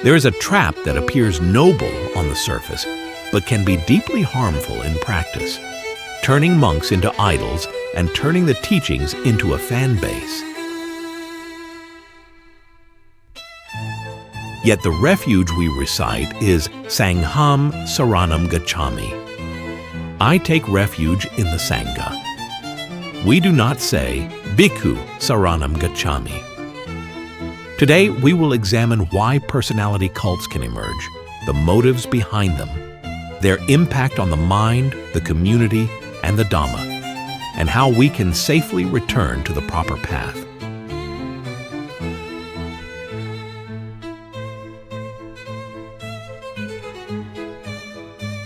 There is a trap that appears noble on the surface, but can be deeply harmful in practice, turning monks into idols and turning the teachings into a fan base. Yet the refuge we recite is Saṅghaṃ saraṇaṃ gacchāmi. I take refuge in the Sangha. We do not say Bhikkhuṃ saraṇaṃ gacchāmi. Today we will examine why personality cults can emerge, the motives behind them, their impact on the mind, the community, and the Dhamma, and how we can safely return to the proper path.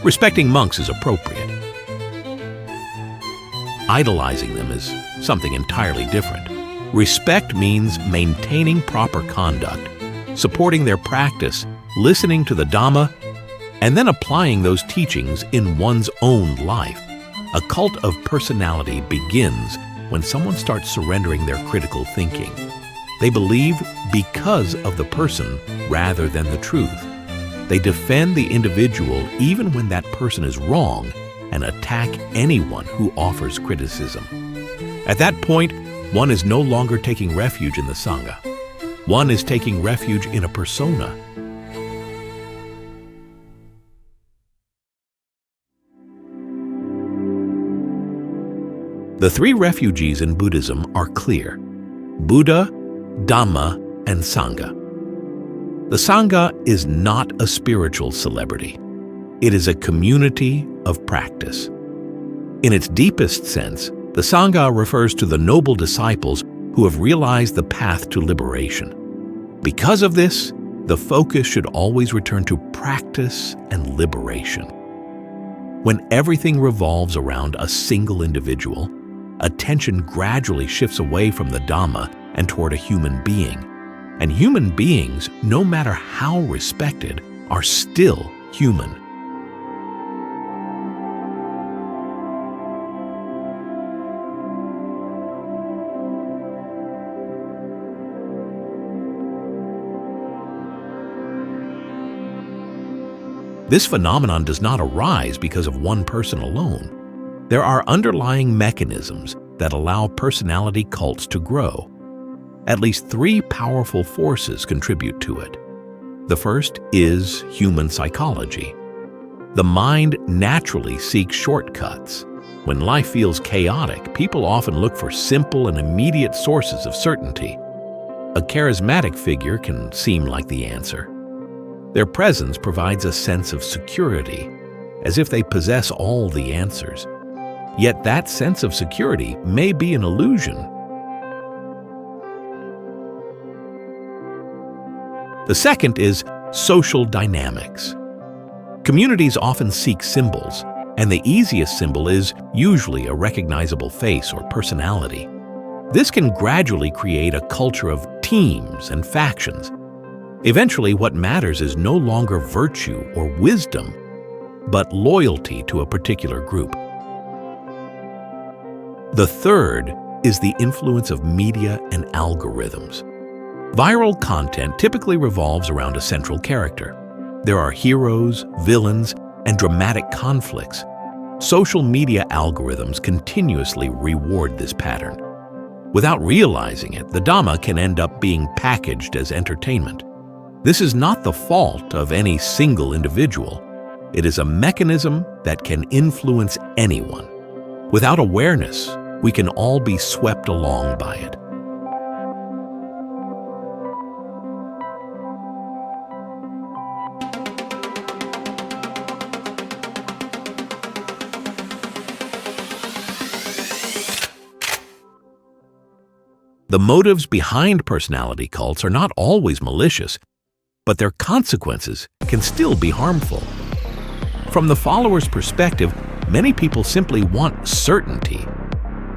Respecting monks is appropriate. Idolizing them is something entirely different. Respect means maintaining proper conduct, supporting their practice, listening to the Dhamma, and then applying those teachings in one's own life. A cult of personality begins when someone starts surrendering their critical thinking. They believe because of the person rather than the truth. They defend the individual even when that person is wrong and attack anyone who offers criticism. At that point, one is no longer taking refuge in the Sangha. One is taking refuge in a persona. The three refugees in Buddhism are clear: Buddha, Dhamma, and Sangha. The Sangha is not a spiritual celebrity. It is a community of practice. In its deepest sense, the Sangha refers to the noble disciples who have realized the path to liberation. Because of this, the focus should always return to practice and liberation. When everything revolves around a single individual, attention gradually shifts away from the Dhamma and toward a human being. And human beings, no matter how respected, are still human. This phenomenon does not arise because of one person alone. There are underlying mechanisms that allow personality cults to grow. At least three powerful forces contribute to it. The first is human psychology. The mind naturally seeks shortcuts. When life feels chaotic, people often look for simple and immediate sources of certainty. A charismatic figure can seem like the answer. Their presence provides a sense of security, as if they possess all the answers. Yet that sense of security may be an illusion. The second is social dynamics. Communities often seek symbols, and the easiest symbol is usually a recognizable face or personality. This can gradually create a culture of teams and factions. Eventually, what matters is no longer virtue or wisdom, but loyalty to a particular group. The third is the influence of media and algorithms. Viral content typically revolves around a central character. There are heroes, villains, and dramatic conflicts. Social media algorithms continuously reward this pattern. Without realizing it, the Dhamma can end up being packaged as entertainment. This is not the fault of any single individual. It is a mechanism that can influence anyone. Without awareness, we can all be swept along by it. The motives behind personality cults are not always malicious, but their consequences can still be harmful. From the follower's perspective, many people simply want certainty.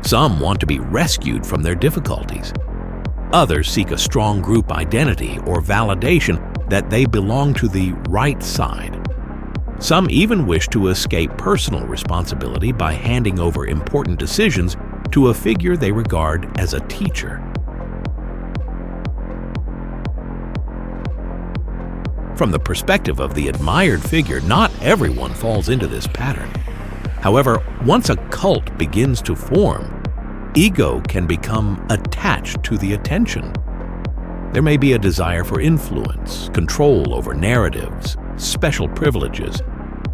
Some want to be rescued from their difficulties. Others seek a strong group identity or validation that they belong to the right side. Some even wish to escape personal responsibility by handing over important decisions to a figure they regard as a teacher. From the perspective of the admired figure, not everyone falls into this pattern. However, once a cult begins to form, ego can become attached to the attention. There may be a desire for influence, control over narratives, special privileges,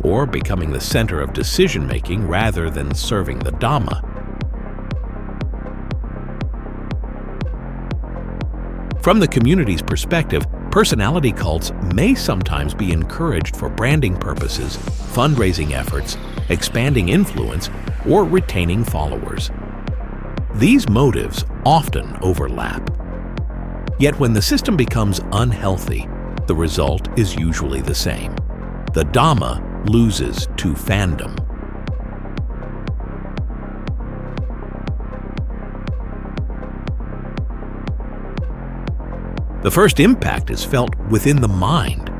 or becoming the center of decision-making rather than serving the Dhamma. From the community's perspective, personality cults may sometimes be encouraged for branding purposes, fundraising efforts, expanding influence, or retaining followers. These motives often overlap. Yet when the system becomes unhealthy, the result is usually the same. The Dhamma loses to fandom. The first impact is felt within the mind.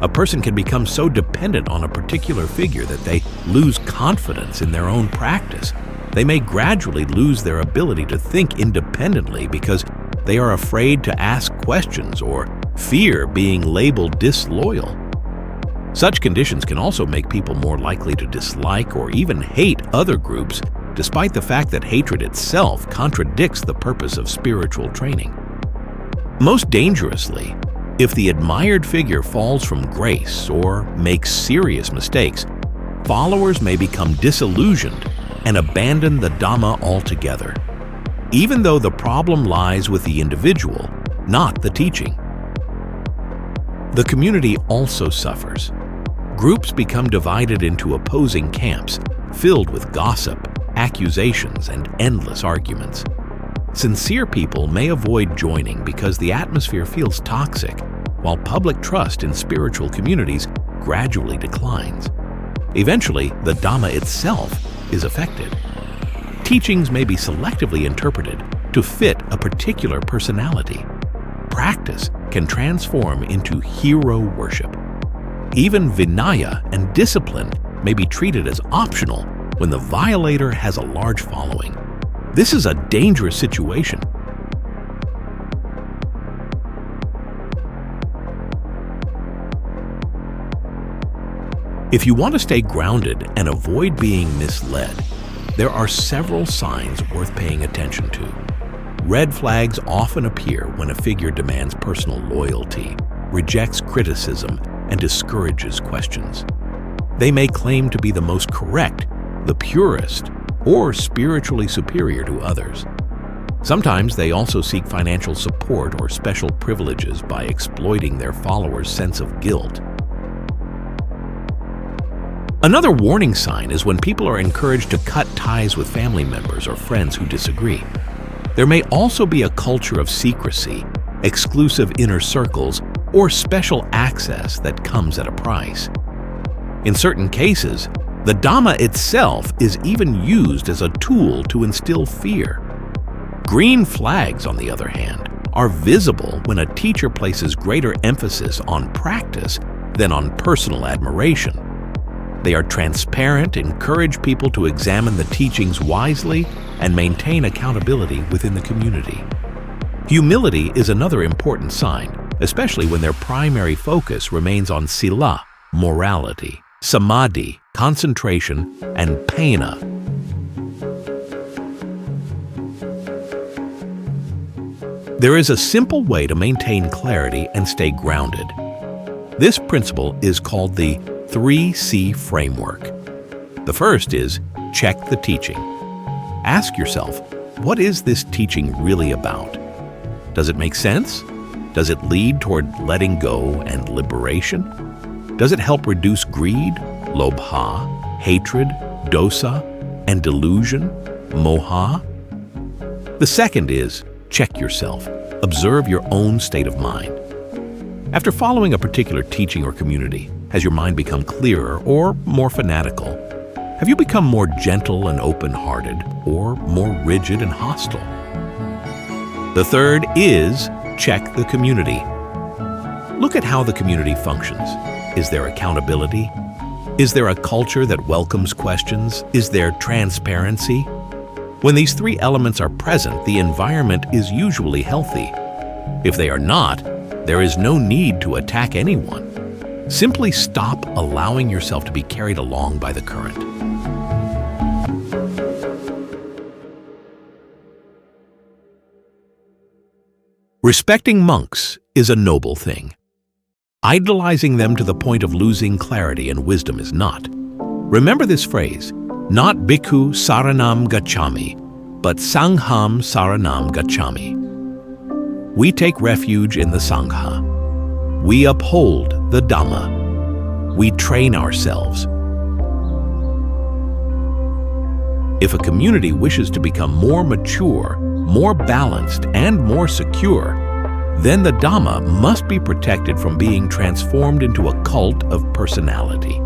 A person can become so dependent on a particular figure that they lose confidence in their own practice. They may gradually lose their ability to think independently because they are afraid to ask questions or fear being labeled disloyal. Such conditions can also make people more likely to dislike or even hate other groups, despite the fact that hatred itself contradicts the purpose of spiritual training. Most dangerously, if the admired figure falls from grace or makes serious mistakes, followers may become disillusioned and abandon the Dhamma altogether, even though the problem lies with the individual, not the teaching. The community also suffers. Groups become divided into opposing camps, filled with gossip, accusations, and endless arguments. Sincere people may avoid joining because the atmosphere feels toxic, while public trust in spiritual communities gradually declines. Eventually, the Dhamma itself is affected. Teachings may be selectively interpreted to fit a particular personality. Practice can transform into hero worship. Even Vinaya and discipline may be treated as optional when the violator has a large following. This is a dangerous situation. If you want to stay grounded and avoid being misled, there are several signs worth paying attention to. Red flags often appear when a figure demands personal loyalty, rejects criticism, and discourages questions. They may claim to be the most correct, the purest, or spiritually superior to others. Sometimes they also seek financial support or special privileges by exploiting their followers' sense of guilt. Another warning sign is when people are encouraged to cut ties with family members or friends who disagree. There may also be a culture of secrecy, exclusive inner circles, or special access that comes at a price. In certain cases, the Dhamma itself is even used as a tool to instill fear. Green flags, on the other hand, are visible when a teacher places greater emphasis on practice than on personal admiration. They are transparent, encourage people to examine the teachings wisely, and maintain accountability within the community. Humility is another important sign, especially when their primary focus remains on sila, morality, samadhi, concentration, and paina. There is a simple way to maintain clarity and stay grounded. This principle is called the 3C framework. The first is check the teaching. Ask yourself, what is this teaching really about? Does it make sense? Does it lead toward letting go and liberation? Does it help reduce greed, lobha, hatred, dosa, and delusion, moha? The second is check yourself. Observe your own state of mind. After following a particular teaching or community, has your mind become clearer or more fanatical? Have you become more gentle and open-hearted or more rigid and hostile? The third is check the community. Look at how the community functions. Is there accountability? Is there a culture that welcomes questions? Is there transparency? When these three elements are present, the environment is usually healthy. If they are not, there is no need to attack anyone. Simply stop allowing yourself to be carried along by the current. Respecting monks is a noble thing. Idolizing them to the point of losing clarity and wisdom is not. Remember this phrase, not Bhikkhuṃ saraṇaṃ gacchāmi, but Saṅghaṃ saraṇaṃ gacchāmi. We take refuge in the Saṅgha. We uphold the Dhamma. We train ourselves. If a community wishes to become more mature, more balanced, and more secure, then the Dhamma must be protected from being transformed into a cult of personality.